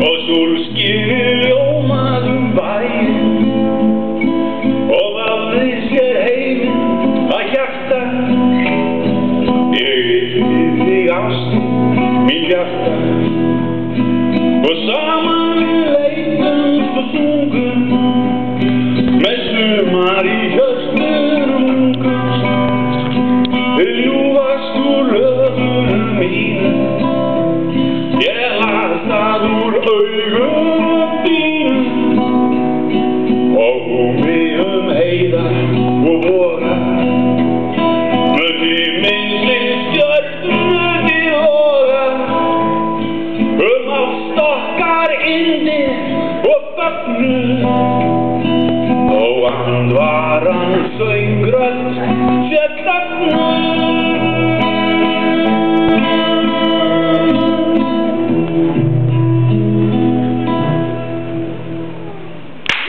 og sólskinið ljómaði bæinn og vafði sér heiminn að hjarta. Ég yrði þig ástin, mín hjarta, og saman við leitumst og sungum með sumar í hjörtum ljúfast úr lögunum mínum. Ég las það úr augum þínum og mig heiðar og voga með himins stjörnur til loga ástokkar yndi og fögnuð og andvaran söng